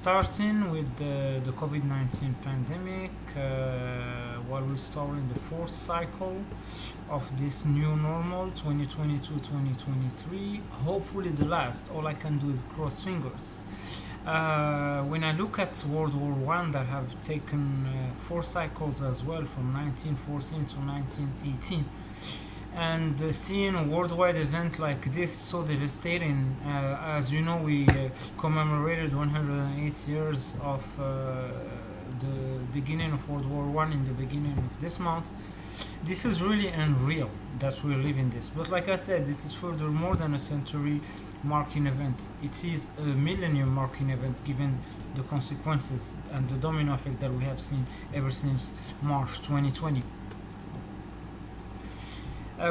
Starting with the COVID 19 pandemic, while restoring the fourth cycle of this new normal 2022-2023, hopefully the last. All I can do is cross fingers. When I look at World War One, that have taken four cycles as well, from 1914 to 1918, and seeing a worldwide event like this so devastating, as you know, we commemorated 108 years of the beginning of World War One in the beginning of this month. This is really unreal that we're living this. But like I said, this is further more than a century marking event. It is a millennium marking event, given the consequences and the domino effect that we have seen ever since March 2020.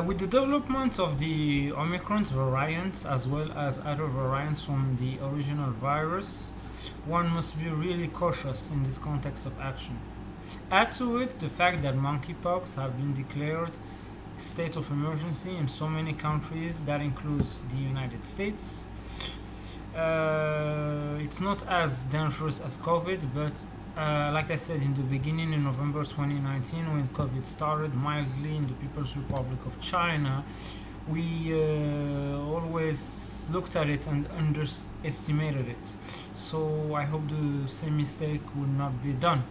With the development of the Omicron variants as well as other variants from the original virus, one must be really cautious in this context of action. Add to it the fact that monkeypox have been declared state of emergency in so many countries, that includes the United States. It's not as dangerous as COVID, but like I said in the beginning, in November 2019, when COVID started mildly in the People's Republic of China, we always looked at it and underestimated it. So I hope the same mistake will not be done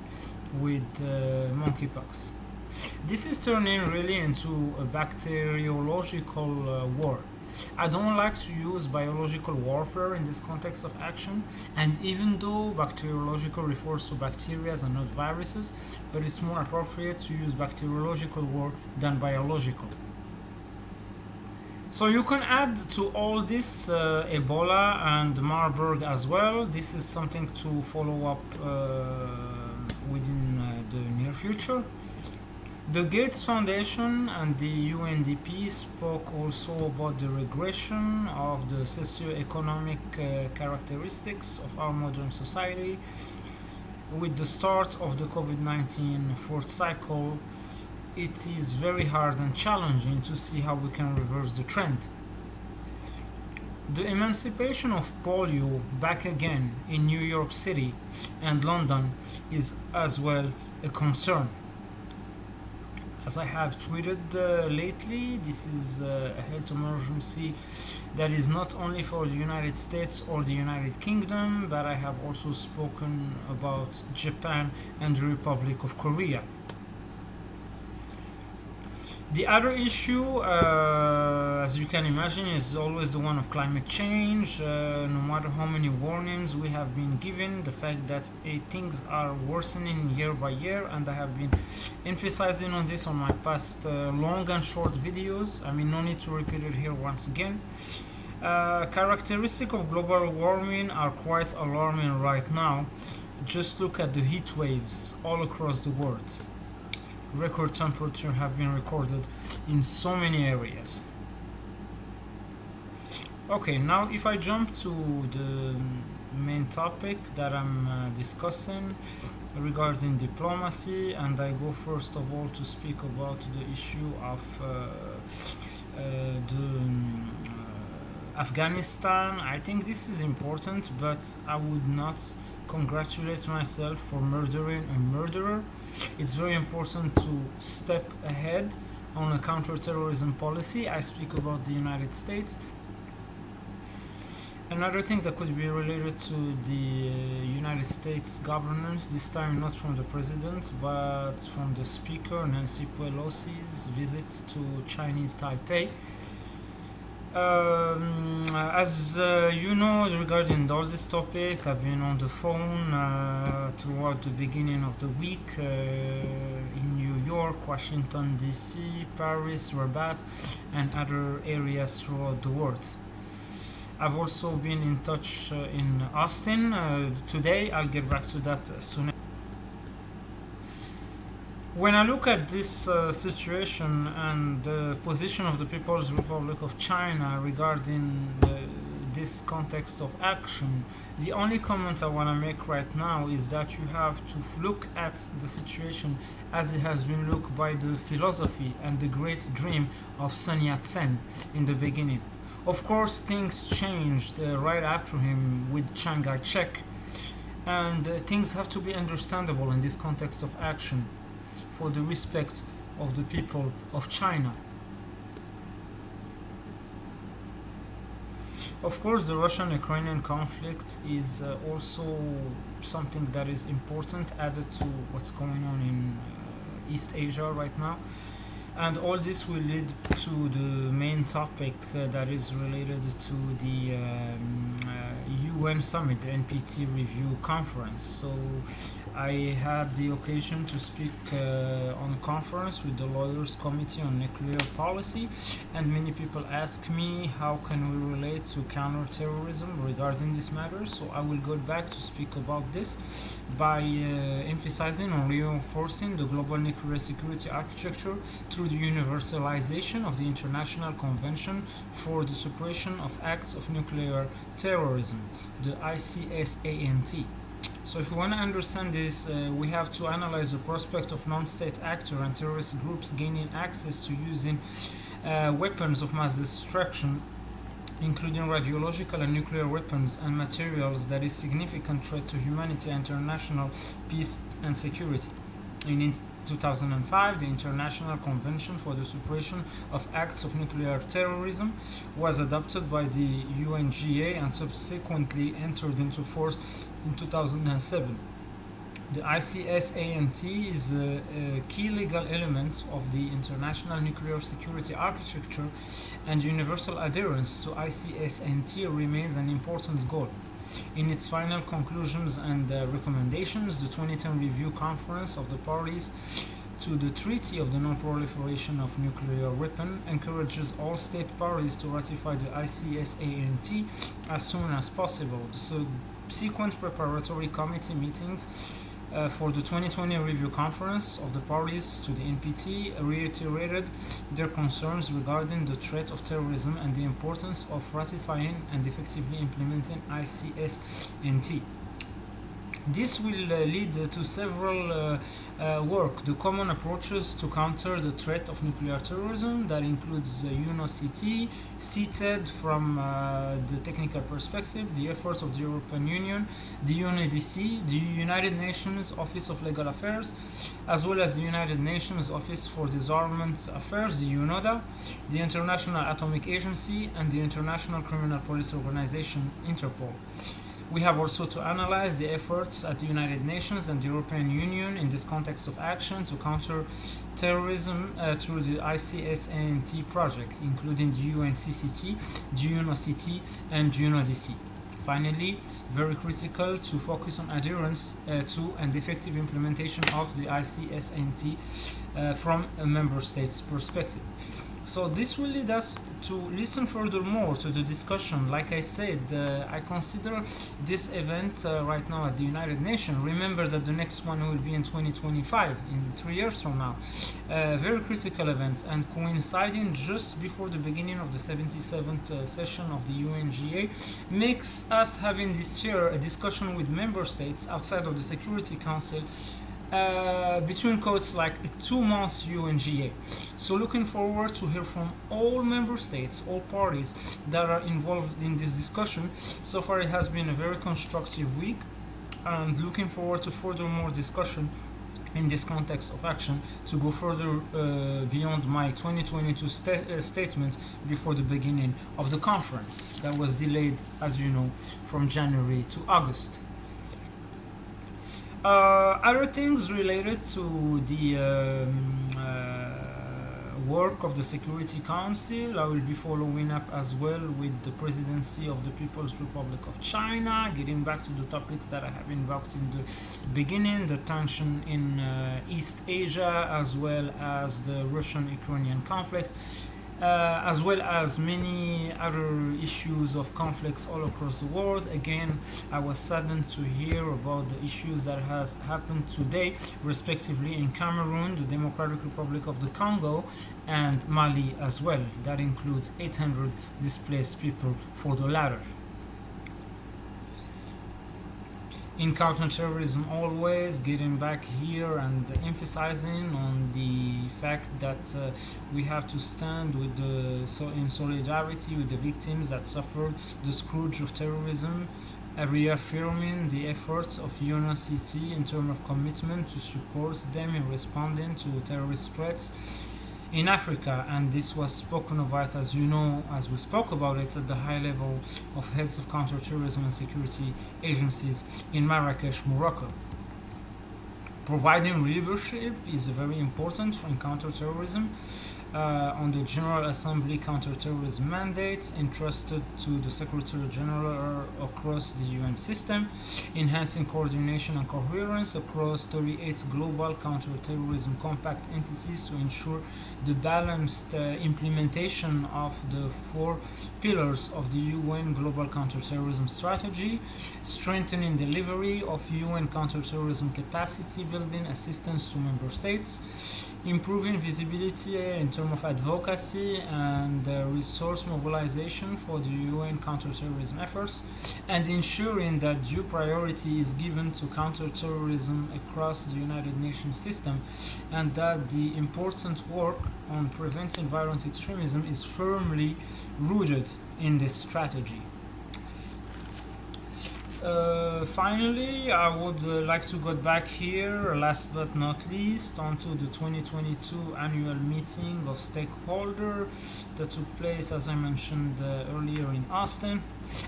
with monkeypox. This is turning really into a bacteriological war. I don't like to use biological warfare in this context of action, and even though bacteriological refers to bacteria and not viruses, but it's more appropriate to use bacteriological war than biological. So you can add to all this Ebola and Marburg as well. This is something to follow up within the near future. The Gates Foundation and the UNDP spoke also about the regression of the socio-economic characteristics of our modern society. With the start of the COVID-19 fourth cycle, it is very hard and challenging to see how we can reverse the trend. The emancipation of polio back again in New York City and London is as well a concern. As I have tweeted lately, this is a health emergency that is not only for the United States or the United Kingdom, but I have also spoken about Japan and the Republic of Korea. The other issue, as you can imagine, is always the one of climate change. No matter how many warnings we have been given, the fact that things are worsening year by year, and I have been emphasizing on this on my past long and short videos. I mean, no need to repeat it here once again. Characteristics of global warming are quite alarming right now. Just look at the heat waves all across the world. Record temperature have been recorded in so many areas. Okay, now if I jump to the main topic that I'm discussing regarding diplomacy, and I go first of all to speak about the issue of Afghanistan. I think this is important, but I would not congratulate myself for murdering a murderer. It's very important to step ahead on a counterterrorism policy. I speak about the United States. Another thing that could be related to the United States governance, this time not from the president, but from the speaker, Nancy Pelosi's visit to Chinese Taipei. As you know, regarding all this topic, I've been on the phone throughout the beginning of the week in New York, Washington DC, Paris, Rabat, and other areas throughout the world. I've also been in touch in Austin today. I'll get back to that soon. When I look at this situation and the position of the People's Republic of China regarding this context of action, the only comment I want to make right now is that you have to look at the situation as it has been looked by the philosophy and the great dream of Sun Yat-sen in the beginning. Of course, things changed right after him with Chiang Kai-shek, and things have to be understandable in this context of action for the respect of the people of China. Of course, the Russian-Ukrainian conflict is also something that is important, added to what's going on in East Asia right now. And all this will lead to the main topic that is related to the UN Summit, the NPT Review Conference. So I had the occasion to speak on a conference with the Lawyers Committee on Nuclear Policy, and many people ask me how can we relate to counterterrorism regarding this matter. So I will go back to speak about this by emphasizing on reinforcing the global nuclear security architecture through the universalization of the International Convention for the Suppression of Acts of Nuclear Terrorism, the ICSANT. So if we want to understand this, we have to analyze the prospect of non-state actors and terrorist groups gaining access to using weapons of mass destruction, including radiological and nuclear weapons and materials, that is significant threat to humanity and international peace and security. In 2005, the International Convention for the Suppression of Acts of Nuclear Terrorism was adopted by the UNGA and subsequently entered into force in 2007. The ICSANT is a key legal element of the international nuclear security architecture, and universal adherence to ICSANT remains an important goal. In its final conclusions and recommendations, the 2010 Review Conference of the Parties to the Treaty of the Non-Proliferation of Nuclear Weapons encourages all state parties to ratify the ICSANT as soon as possible. The subsequent preparatory committee meetings for the 2020 Review Conference of the Parties to the NPT reiterated their concerns regarding the threat of terrorism and the importance of ratifying and effectively implementing ICSNT. This will lead to several work, the common approaches to counter the threat of nuclear terrorism, that includes UNOCT, CTED from the technical perspective, the efforts of the European Union, the UNODC, the United Nations Office of Legal Affairs, as well as the United Nations Office for Disarmament Affairs, the UNODA, the International Atomic Agency, and the International Criminal Police Organization, Interpol. We have also to analyze the efforts at the United Nations and the European Union in this context of action to counter terrorism through the ICSNT project, including the UNCCT, the UNOCT, and UNODC. Finally, very critical to focus on adherence to and effective implementation of the ICSNT from a member state's perspective. So this will lead us to listen furthermore to the discussion. Like I said, I consider this event right now at the United Nations. Remember that the next one will be in 2025, in 3 years from now. Very critical event, and coinciding just before the beginning of the 77th session of the UNGA makes us having this year a discussion with member states outside of the Security Council between quotes like a 2 months UNGA. So looking forward to hear from all member states, all parties that are involved in this discussion. So far it has been a very constructive week, and looking forward to further more discussion in this context of action to go further beyond my 2022 statement before the beginning of the conference that was delayed, as you know, from January to August. Other things related to the work of the Security Council, I will be following up as well with the presidency of the People's Republic of China, getting back to the topics that I have invoked in the beginning, the tension in East Asia, as well as the Russian-Ukrainian conflicts, as well as many other issues of conflicts all across the world. Again, I was saddened to hear about the issues that has happened today, respectively in Cameroon, the Democratic Republic of the Congo, and Mali as well. That includes 800 displaced people for the latter. In counterterrorism, always getting back here and emphasizing on the fact that we have to stand with in solidarity with the victims that suffered the scourge of terrorism reaffirming the efforts of UNOCT in terms of commitment to support them in responding to terrorist threats in Africa. And this was spoken about, as you know, as we spoke about it, at the high level of heads of counterterrorism and security agencies in Marrakesh, Morocco. Providing leadership is very important for counterterrorism. On the General Assembly counterterrorism mandates entrusted to the Secretary General across the UN system, enhancing coordination and coherence across 38 global counterterrorism compact entities to ensure the balanced implementation of the four pillars of the UN Global Counterterrorism Strategy, strengthening delivery of UN counterterrorism capacity building assistance to member states, improving visibility in terms of advocacy and resource mobilization for the UN counterterrorism efforts, and ensuring that due priority is given to counterterrorism across the United Nations system, and that the important work on preventing violent extremism is firmly rooted in this strategy. Finally, I would like to go back here, last but not least, onto the 2022 annual meeting of stakeholders that took place, as I mentioned earlier, in Austin.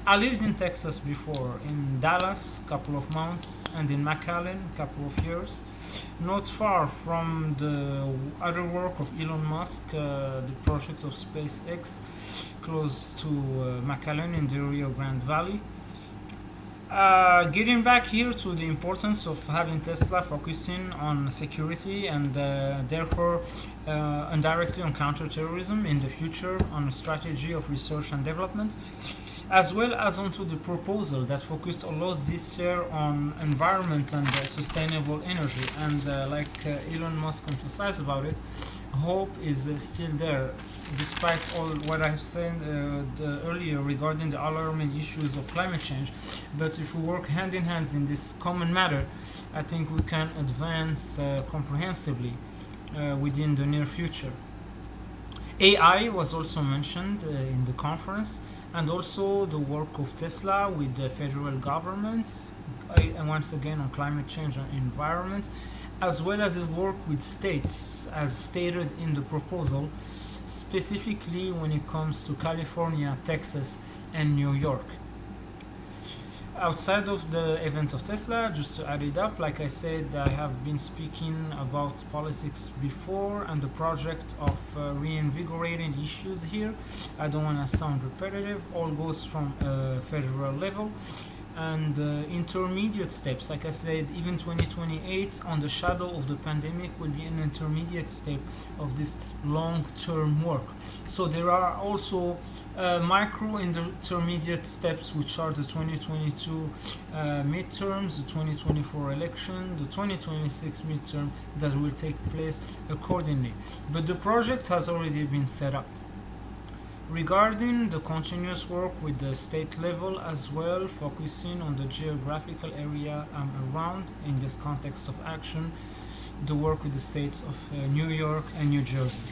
I lived in Texas before, in Dallas, a couple of months, and in McAllen, a couple of years. Not far from the other work of Elon Musk, the project of SpaceX, close to McAllen in the Rio Grande Valley. Getting back here to the importance of having Tesla focusing on security and therefore indirectly on counterterrorism in the future, on a strategy of research and development, as well as onto the proposal that focused a lot this year on environment and sustainable energy. And like Elon Musk emphasized about it, hope is still there, despite all what I've said earlier regarding the alarming issues of climate change. But if we work hand in hand in this common matter, I think we can advance comprehensively within the near future. AI was also mentioned in the conference, and also the work of Tesla with the federal government, and once again on climate change and environment, as well as its work with states, as stated in the proposal, specifically when it comes to California, Texas, and New York. Outside of the event of Tesla, just to add it up, like I said, I have been speaking about politics before and the project of reinvigorating issues here. I don't want to sound repetitive, all goes from federal level. And intermediate steps, like I said, even 2028 on the shadow of the pandemic will be an intermediate step of this long-term work. So there are also micro intermediate steps, which are the 2022 midterms, the 2024 election, the 2026 midterm that will take place accordingly. But the project has already been set up. Regarding the continuous work with the state level as well, focusing on the geographical area I'm around in this context of action, the work with the states of New York and New Jersey.